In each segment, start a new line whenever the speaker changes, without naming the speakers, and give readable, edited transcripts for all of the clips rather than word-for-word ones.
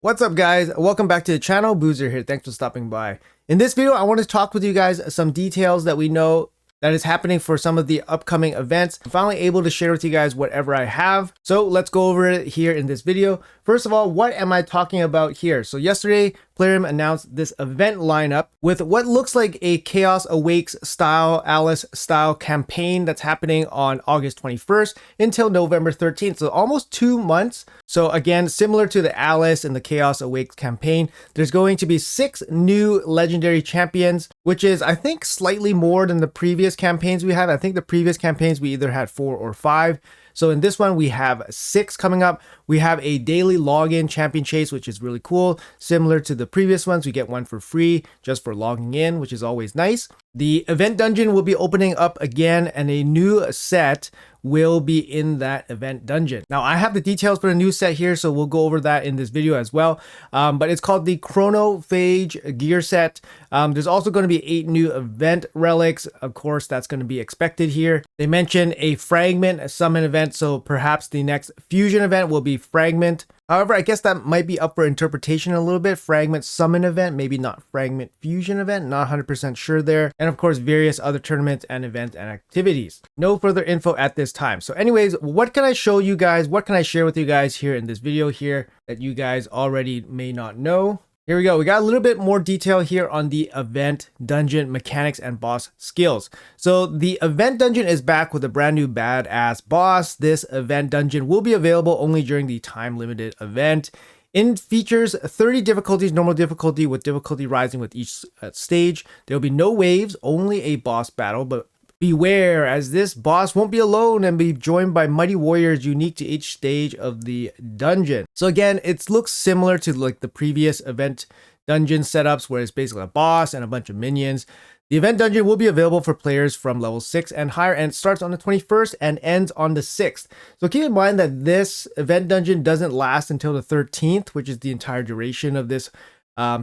What's up guys, welcome back to the channel. Boozer here, thanks for stopping by. In this video I want to talk with you guys some details that we know that is happening for some of the upcoming events. I'm finally able to share with you guys whatever I have. So let's go over it here in this video. First of all, what am I talking about here? So yesterday, Plarium announced this event lineup with what looks like a Chaos Awakes style, Alice style campaign that's happening on August 21st until November 13th. So almost 2 months. So again, similar to the Alice and the Chaos Awakes campaign, there's going to be 6 new legendary champions, which is I think slightly more than the previous campaigns we had. I think the previous campaigns we either had 4 or 5. So in this one, we have 6 coming up. We have a daily login champion chase, which is really cool. Similar to the previous ones, we get one for free just for logging in, which is always nice. The event dungeon will be opening up again, and a new set will be in that event dungeon. Now, I have the details for the new set here, so we'll go over that in this video as well. But it's called the Chronophage gear set. There's also going to be 8 new event relics. Of course, that's going to be expected here. They mentioned a fragment, a summon event, so perhaps the next fusion event will be fragment. However, I guess that might be up for interpretation a little bit. Fragment summon event, maybe not fragment fusion event, not 100% sure there. And of course, various other tournaments and events and activities. No further info at this time. So anyways, what can I show you guys? What can I share with you guys here in this video here that you guys already may not know? Here we go. We got a little bit more detail here on the event dungeon mechanics and boss skills. So the event dungeon is back with a brand new badass boss. This event dungeon will be available only during the time limited event. It features 30 difficulties, normal difficulty with difficulty rising with each stage. There will be no waves, only a boss battle, but beware, as this boss won't be alone and be joined by mighty warriors unique to each stage of the dungeon. So again, it looks similar to like the previous event dungeon setups where it's basically a boss and a bunch of minions. The event dungeon will be available for players from level 6 and higher, and it starts on the 21st and ends on the 6th. So keep in mind that this event dungeon doesn't last until the 13th, which is the entire duration of this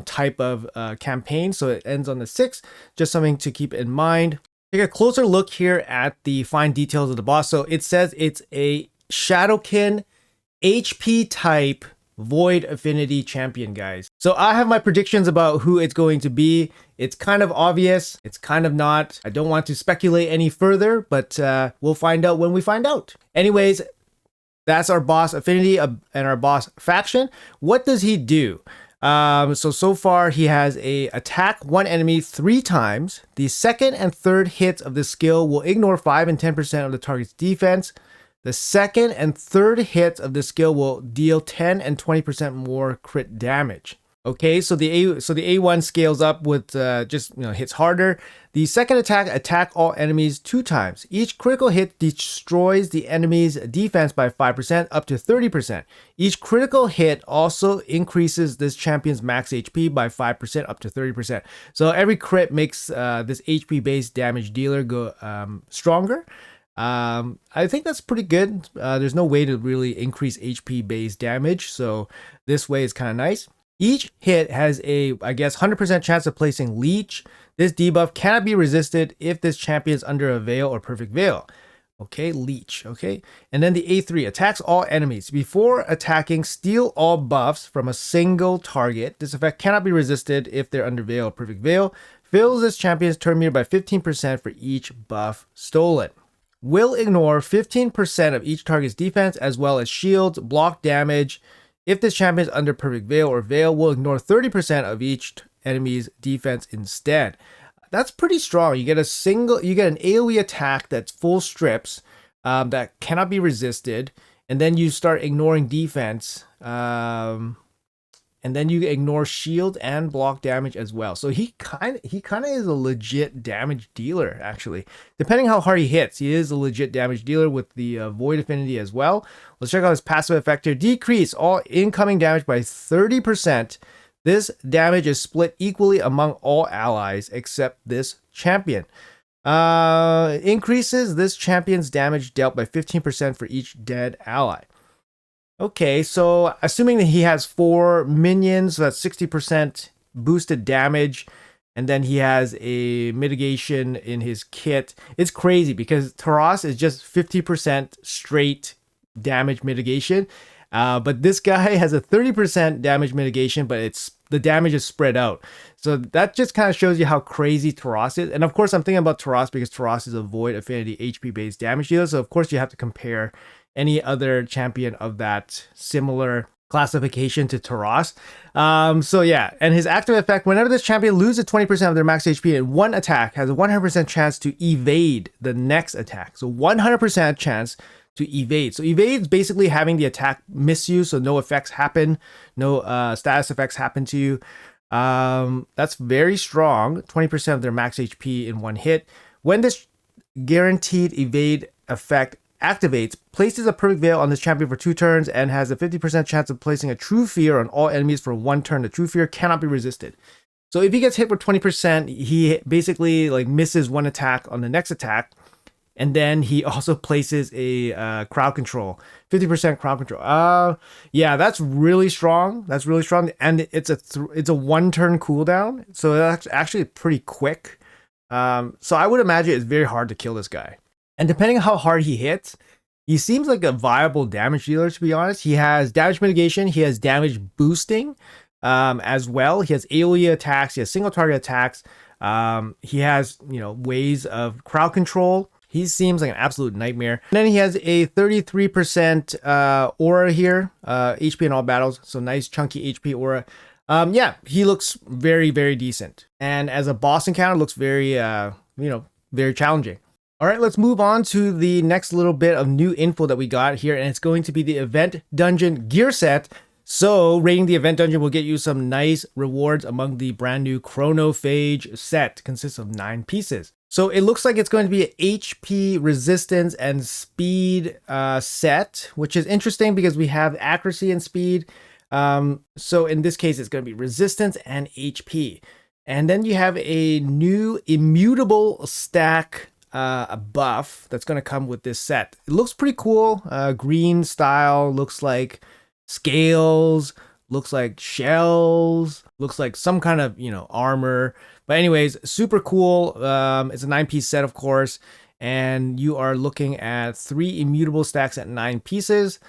type of campaign. So it ends on the 6th, just something to keep in mind. Take a closer look here at the fine details of the boss. So it says it's a Shadowkin HP type Void Affinity champion, guys. So I have my predictions about who it's going to be. It's kind of obvious. It's kind of not. I don't want to speculate any further, but we'll find out when we find out. Anyways, that's our boss affinity and our boss faction. What does he do? So far he has a attack one enemy 3 times. The second and third hits of this skill will ignore 5 and 10% of the target's defense. The second and third hits of this skill will deal 10 and 20% more crit damage. Okay, so the A1 scales up with just hits harder. The second attack all enemies 2 times. Each critical hit destroys the enemy's defense by 5% up to 30%. Each critical hit also increases this champion's max HP by 5% up to 30%. So every crit makes this HP based damage dealer go stronger. I think that's pretty good. There's no way to really increase HP based damage, so this way is kind of nice. Each hit has a, I guess, 100% chance of placing Leech. This debuff cannot be resisted if this champion is under a veil or perfect veil. Okay, Leech, okay. And then the A3 attacks all enemies. Before attacking, steal all buffs from a single target. This effect cannot be resisted if they're under veil or perfect veil. Fills this champion's turn meter by 15% for each buff stolen. Will ignore 15% of each target's defense as well as shields, block damage. If this champion is under perfect veil or veil, will ignore 30% of each enemy's defense instead. That's pretty strong. You get an AoE attack that's full strips that cannot be resisted, and then you start ignoring defense, and then you ignore shield and block damage as well. So he kind of is a legit damage dealer, actually. Depending how hard he hits, he is a legit damage dealer with the Void Affinity as well. Let's check out his passive effect here. Decrease all incoming damage by 30%. This damage is split equally among all allies except this champion. Increases this champion's damage dealt by 15% for each dead ally. Okay, so assuming that he has 4 minions, so that's 60% boosted damage, and then he has a mitigation in his kit. It's crazy because Taras is just 50% straight damage mitigation. But this guy has a 30% damage mitigation, but the damage is spread out. So that just kind of shows you how crazy Taras is. And of course, I'm thinking about Taras because Taras is a void affinity HP based damage dealer. So of course, you have to compare any other champion of that similar classification to Taras. So yeah, and his active effect, whenever this champion loses 20% of their max HP in one attack, has a 100% chance to evade the next attack. So 100% chance to evade. So evade is basically having the attack miss you, so no effects happen, no status effects happen to you. That's very strong. 20% of their max HP in one hit. When this guaranteed evade effect activates, places a perfect veil on this champion for 2 turns and has a 50% chance of placing a true fear on all enemies for 1 turn. The true fear cannot be resisted. So if he gets hit with 20%, he basically like misses 1 attack on the next attack. And then he also places a crowd control, 50% crowd control. Yeah, that's really strong. That's really strong. And it's a 1 turn cooldown. So that's actually pretty quick. So I would imagine it's very hard to kill this guy. And depending on how hard he hits, he seems like a viable damage dealer, to be honest. He has damage mitigation. He has damage boosting as well. He has AoE attacks. He has single target attacks. He has, ways of crowd control. He seems like an absolute nightmare. And then he has a 33% aura here, HP in all battles. So nice chunky HP aura. Yeah, he looks very, very decent. And as a boss encounter, looks very, very challenging. All right, let's move on to the next little bit of new info that we got here. And it's going to be the event dungeon gear set. So raiding the event dungeon will get you some nice rewards among the brand new Chronophage set. Consists of 9 pieces. So it looks like it's going to be an HP resistance and speed set, which is interesting because we have accuracy and speed. So in this case, it's going to be resistance and HP. And then you have a new immutable stack buff that's going to come with this set. It looks pretty cool. Green style, looks like scales, looks like shells, looks like some kind of, armor. But anyways, super cool. It's a 9-piece set, of course. And you are looking at 3 immutable stacks at 9 pieces.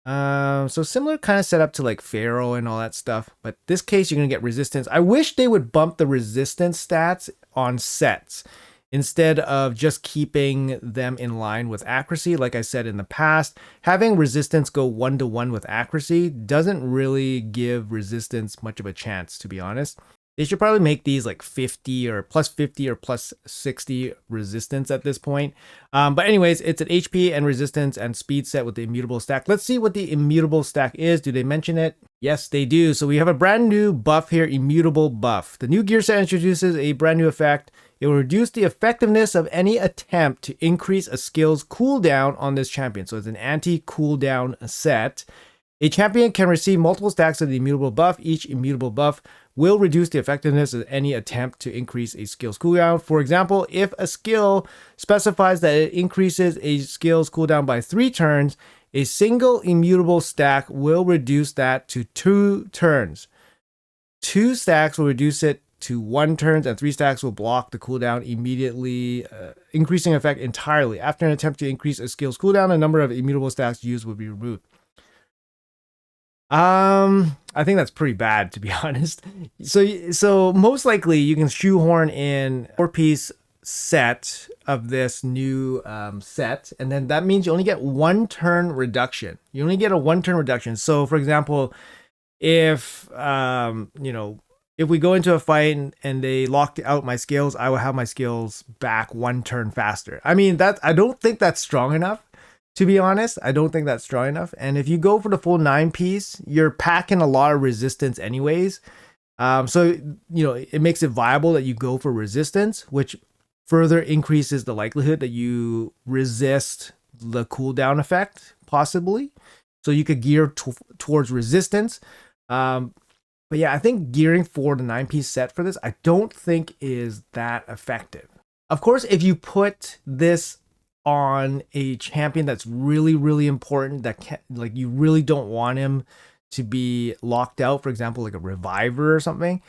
So similar kind of setup to like Pharaoh and all that stuff. But this case, you're going to get resistance. I wish they would bump the resistance stats on sets instead of just keeping them in line with accuracy. Like I said in the past, having resistance go 1-to-1 with accuracy doesn't really give resistance much of a chance, to be honest. They should probably make these like 50 or plus 50 or plus 60 resistance at this point. But anyways, it's an HP and resistance and speed set with the immutable stack. Let's see what the immutable stack is. Do they mention it? Yes, they do. So we have a brand new buff here, immutable buff. The new gear set introduces a brand new effect. It will reduce the effectiveness of any attempt to increase a skill's cooldown on this champion. So it's an anti-cooldown set. A champion can receive multiple stacks of the immutable buff. Each immutable buff will reduce the effectiveness of any attempt to increase a skill's cooldown. For example, if a skill specifies that it increases a skill's cooldown by 3 turns, a single immutable stack will reduce that to 2 turns. 2 stacks will reduce it to 1 turn, and 3 stacks will block the cooldown immediately, increasing effect entirely. After an attempt to increase a skill's cooldown, a number of immutable stacks used will be removed. I think that's pretty bad, to be honest. So most likely you can shoehorn in 4-piece set of this new set, and then that means you only get 1 turn reduction. You only get a 1 turn reduction. So for example, if if we go into a fight and they locked out my skills, I will have my skills back 1 turn faster. I mean, I don't think that's strong enough. To be honest, I don't think that's strong enough. And if you go for the full 9-piece, you're packing a lot of resistance anyways. So, it makes it viable that you go for resistance, which further increases the likelihood that you resist the cooldown effect, possibly. So you could gear towards resistance. But yeah, I think gearing for the 9-piece set for this, I don't think is that effective. Of course, if you put this on a champion that's really, really important, that you really don't want him to be locked out, for example, like a reviver or something,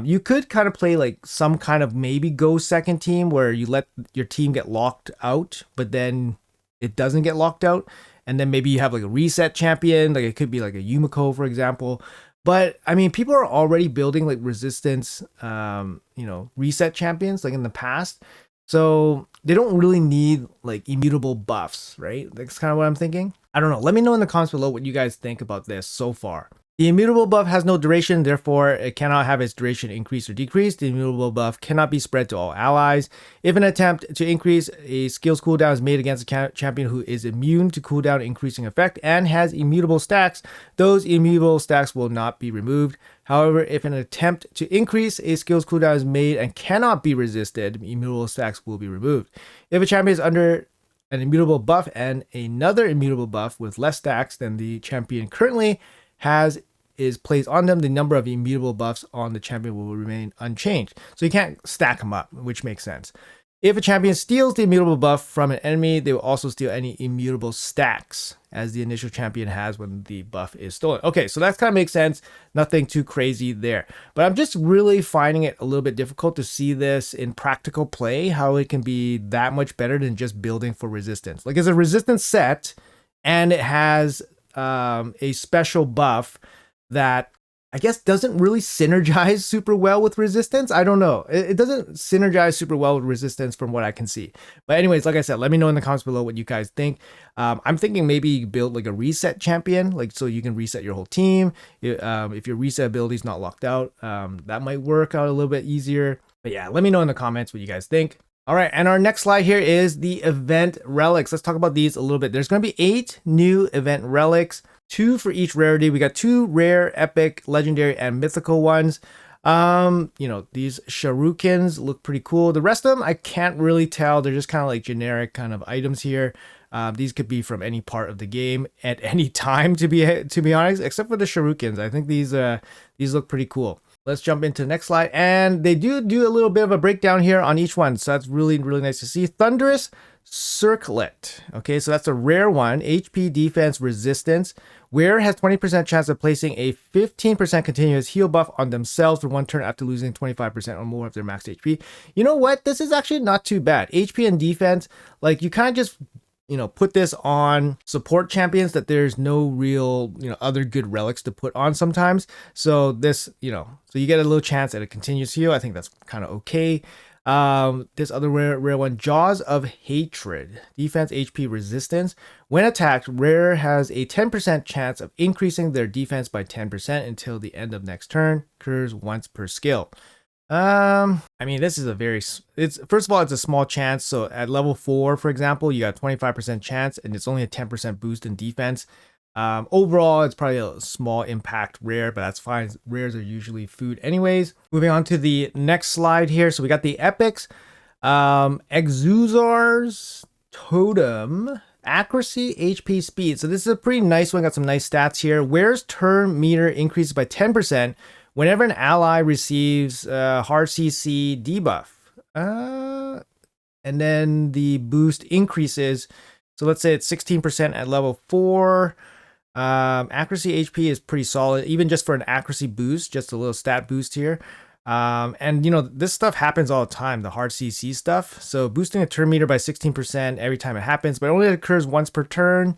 you could kind of play like some kind of maybe go second team where you let your team get locked out, but then it doesn't get locked out. and then maybe you have like a reset champion, like it could be like a Yumiko, for example. But I mean, people are already building like resistance, reset champions like in the past. So they don't really need like immutable buffs, right? That's kind of what I'm thinking. I don't know. Let me know in the comments below what you guys think about this so far. The immutable buff has no duration, therefore it cannot have its duration increase or decrease. The immutable buff cannot be spread to all allies. If an attempt to increase a skill's cooldown is made against a champion who is immune to cooldown increasing effect and has immutable stacks, those immutable stacks will not be removed. However, if an attempt to increase a skill's cooldown is made and cannot be resisted, immutable stacks will be removed. If a champion is under an immutable buff and another immutable buff with less stacks than the champion currently is placed on them, the number of immutable buffs on the champion will remain unchanged. So you can't stack them up, which makes sense. If a champion steals the immutable buff from an enemy, they will also steal any immutable stacks as the initial champion has when the buff is stolen. Okay, so that kind of makes sense. Nothing too crazy there. But I'm just really finding it a little bit difficult to see this in practical play, how it can be that much better than just building for resistance. Like it's a resistance set and it has a special buff that I guess doesn't really synergize super well with resistance. I don't know. It doesn't synergize super well with resistance from what I can see. But anyways, like I said, let me know in the comments below what you guys think. I'm thinking maybe you build like a reset champion, like so you can reset your whole team. If your reset ability is not locked out, that might work out a little bit easier. But yeah, let me know in the comments what you guys think. All right, and our next slide here is the event relics. Let's talk about these a little bit. There's going to be 8 new event relics, 2 for each rarity. We got 2 rare, epic, legendary, and mythical ones. These shurikens look pretty cool. The rest of them, I can't really tell. They're just kind of like generic kind of items here. These could be from any part of the game at any time, to be honest, except for the shurikens. I think these look pretty cool. Let's jump into the next slide. And they do a little bit of a breakdown here on each one. So that's really, really nice to see. Thunderous Circlet. Okay, so that's a rare one. HP, defense, resistance. Wearer has 20% chance of placing a 15% continuous heal buff on themselves for 1 turn after losing 25% or more of their max HP. You know what? This is actually not too bad. HP and defense, like you kind of just put this on support champions that there's no real, other good relics to put on sometimes. So this, so you get a little chance at a continuous heal. I think that's kind of okay. This other rare one, Jaws of Hatred, defense, HP, resistance. When attacked, rare has a 10% chance of increasing their defense by 10% until the end of next turn. Occurs once per skill. I mean, this is first of all, it's a small chance. So at level 4, for example, you got 25% chance and it's only a 10% boost in defense. Overall, it's probably a small impact rare, but that's fine. Rares are usually food anyways. Moving on to the next slide here. So we got the epics, Exuzar's Totem, accuracy, HP, speed. So this is a pretty nice one. Got some nice stats here. Wearer's turn meter increases by 10% whenever an ally receives hard CC debuff. And then the boost increases. So let's say it's 16% at level 4. Accuracy HP is pretty solid, even just for an accuracy boost, just a little stat boost here. And this stuff happens all the time, the hard CC stuff. So boosting a turn meter by 16% every time it happens, but it only occurs once per turn.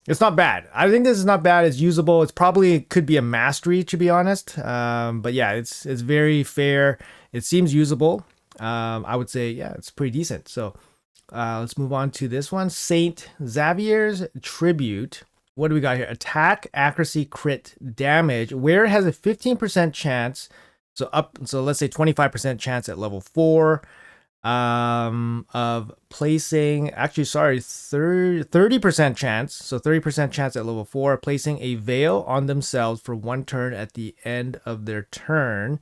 It's not bad. I think this is not bad. It's usable. It's probably could be a mastery, to be honest. But yeah, it's very fair. It seems usable. I would say, yeah, it's pretty decent. So let's move on to this one. Saint Xaviers Tribute. What do we got here? Attack, accuracy, crit, damage. Where it has a 15% chance. So let's say 25% chance at level 4 of placing, actually, sorry, 30% chance. So 30% chance at level 4 of placing a veil on themselves for 1 turn at the end of their turn.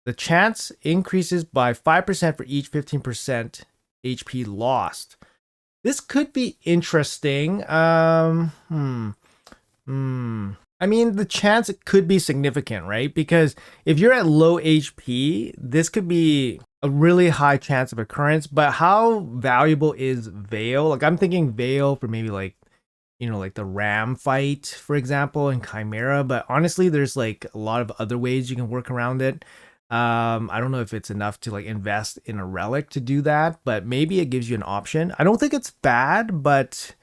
The chance increases by 5% for each 15% HP lost. This could be interesting. I mean, the chance could be significant, right? Because if you're at low HP, this could be a really high chance of occurrence. But how valuable is Veil? Like I'm thinking Veil for maybe like the Ram fight, for example, and Chimera. But honestly, there's like a lot of other ways you can work around it. I don't know if it's enough to like invest in a relic to do that, but maybe it gives you an option. I don't think it's bad, but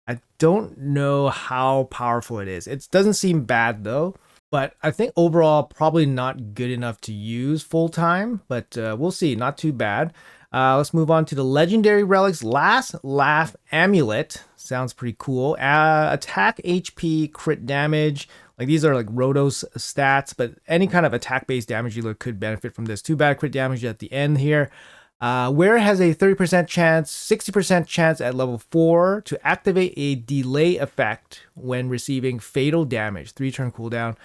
I don't know how powerful it is. It doesn't seem bad though, but I think overall probably not good enough to use full time, but we'll see. Not too bad. Let's move on to the legendary relics. Last Laugh Amulet. Sounds pretty cool. Attack HP, crit damage. Like these are like Rotos stats, but any kind of attack based damage dealer could benefit from this. Too bad crit damage at the end here. Where has a 30% chance, 60% chance at level 4 to activate a delay effect when receiving fatal damage. 3-turn cooldown.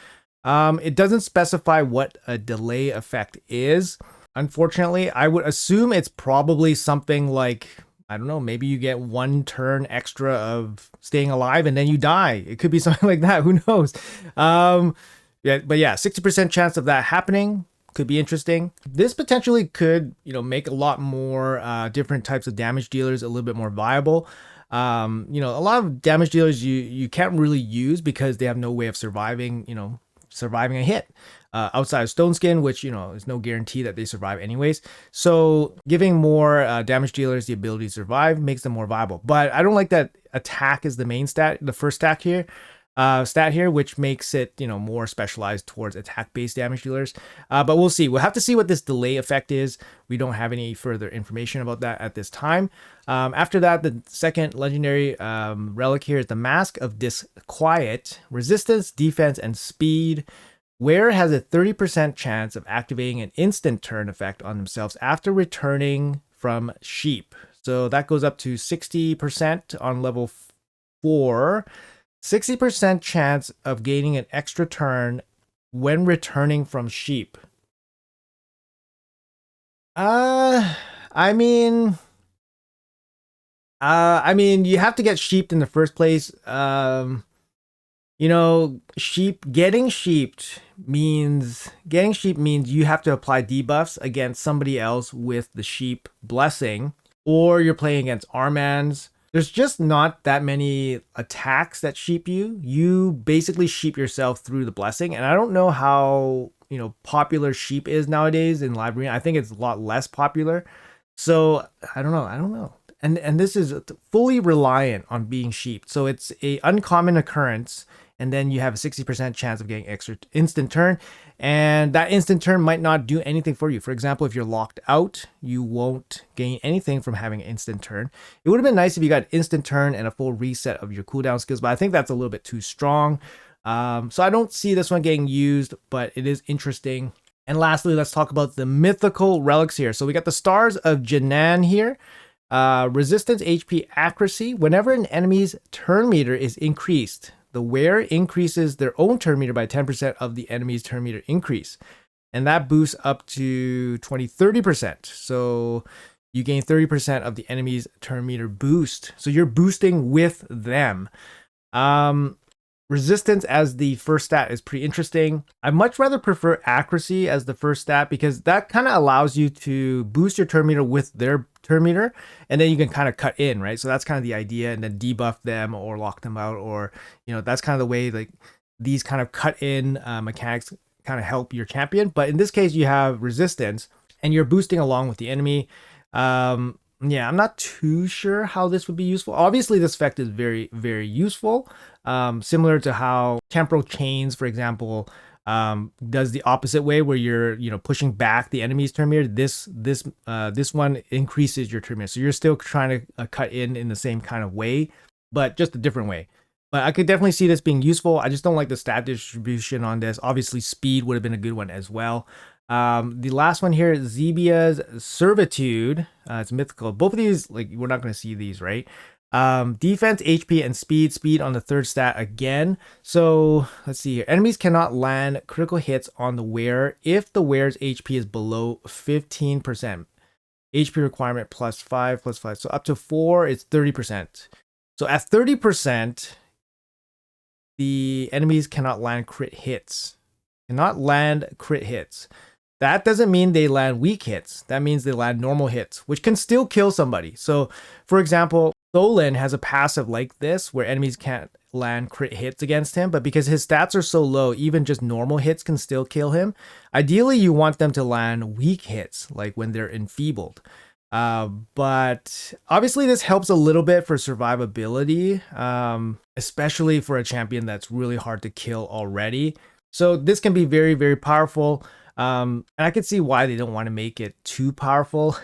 It doesn't specify what a delay effect is. Unfortunately, I would assume it's probably something like, I don't know, maybe you get 1 turn extra of staying alive and then you die. It could be something like that. Who knows? Yeah, but yeah, 60% chance of that happening. Could be interesting. This potentially could, make a lot more different types of damage dealers a little bit more viable. A lot of damage dealers you can't really use because they have no way of surviving a hit outside of Stone Skin, which is no guarantee that they survive anyways. So giving more damage dealers the ability to survive makes them more viable. But I don't like that attack is the main stat, the first stat here, which makes it more specialized towards attack-based damage dealers. But we'll see. We'll have to see what this delay effect is. We don't have any further information about that at this time. After that, the second legendary relic here is the Mask of Disquiet. Resistance, defense, and speed. Wearer has a 30% chance of activating an instant turn effect on themselves after returning from sheep. So that goes up to 60% on level 4. 60% chance of gaining an extra turn when returning from sheep. I mean, you have to get sheeped in the first place. Getting sheeped means you have to apply debuffs against somebody else with the sheep blessing, or you're playing against Armans. There's just not that many attacks that sheep you. You basically sheep yourself through the blessing. And I don't know how, popular sheep is nowadays in Live Arena. I think it's a lot less popular. So I don't know. And this is fully reliant on being sheeped. So it's a uncommon occurrence. And then you have a 60% chance of getting extra instant turn. And that instant turn might not do anything for you. For example, if you're locked out, you won't gain anything from having an instant turn. It would have been nice if you got instant turn and a full reset of your cooldown skills, but I think that's a little bit too strong. So I don't see this one getting used, but it is interesting. And lastly, let's talk about the mythical relics here. So we got the Stars of Janan here. Resistance, HP, accuracy. Whenever an enemy's turn meter is increased, the wearer increases their own turn meter by 10% of the enemy's turn meter increase. And that boosts up to 30%. So you gain 30% of the enemy's turn meter boost. So you're boosting with them. Resistance as the first stat is pretty interesting. I much rather prefer accuracy as the first stat because that kind of allows you to boost your turn meter with their turn meter, and then you can kind of cut in, right? So that's kind of the idea, and then debuff them or lock them out, or that's kind of the way like these kind of cut in mechanics kind of help your champion. But in this case, you have resistance, and you're boosting along with the enemy. Yeah, I'm not too sure how this would be useful. Obviously, this effect is very, very useful. Similar to how Temporal Chains, for example, does the opposite way, where you're pushing back the enemy's turn meter. This one increases your turn meter, so you're still trying to cut in the same kind of way, but just a different way. But I could definitely see this being useful. I just don't like the stat distribution on this. Obviously, speed would have been a good one as well. The last one here is Xaviers Servitude. It's mythical. Both of these, we're not going to see these, right? Defense, HP, and speed on the third stat again. So let's see here. Enemies cannot land critical hits on the wearer if the wearer's HP is below 15%. HP requirement +5. So up to 4, it's 30%. So at 30%, the enemies cannot land crit hits. That doesn't mean they land weak hits. That means they land normal hits, which can still kill somebody. So, for example, Solon has a passive like this where enemies can't land crit hits against him, but because his stats are so low, even just normal hits can still kill him. Ideally, you want them to land weak hits, like when they're enfeebled. But obviously this helps a little bit for survivability, especially for a champion that's really hard to kill already. So this can be very, very powerful. And I can see why they don't want to make it too powerful.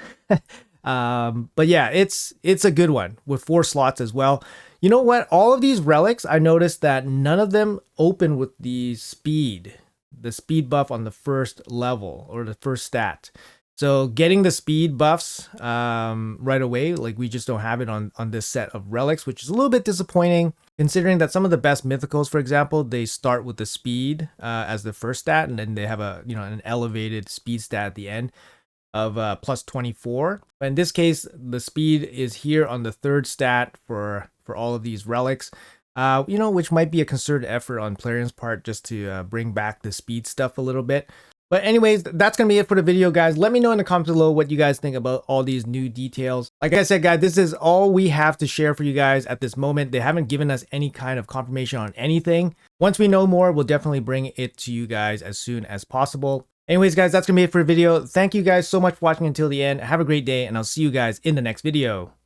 But yeah, it's a good one with 4 slots as well. You know what? All of these relics, I noticed that none of them open with the speed buff on the first level or the first stat. So getting the speed buffs right away, like we just don't have it on this set of relics, which is a little bit disappointing considering that some of the best mythicals, for example, they start with the speed as the first stat, and then they have a, an elevated speed stat at the end of plus 24. But in this case, the speed is here on the 3rd stat for all of these relics, which might be a concerted effort on Plarium's part just to bring back the speed stuff a little bit. But anyways, that's going to be it for the video, guys. Let me know in the comments below what you guys think about all these new details. Like I said, guys, this is all we have to share for you guys at this moment. They haven't given us any kind of confirmation on anything. Once we know more, we'll definitely bring it to you guys as soon as possible. Anyways, guys, that's going to be it for the video. Thank you guys so much for watching until the end. Have a great day, and I'll see you guys in the next video.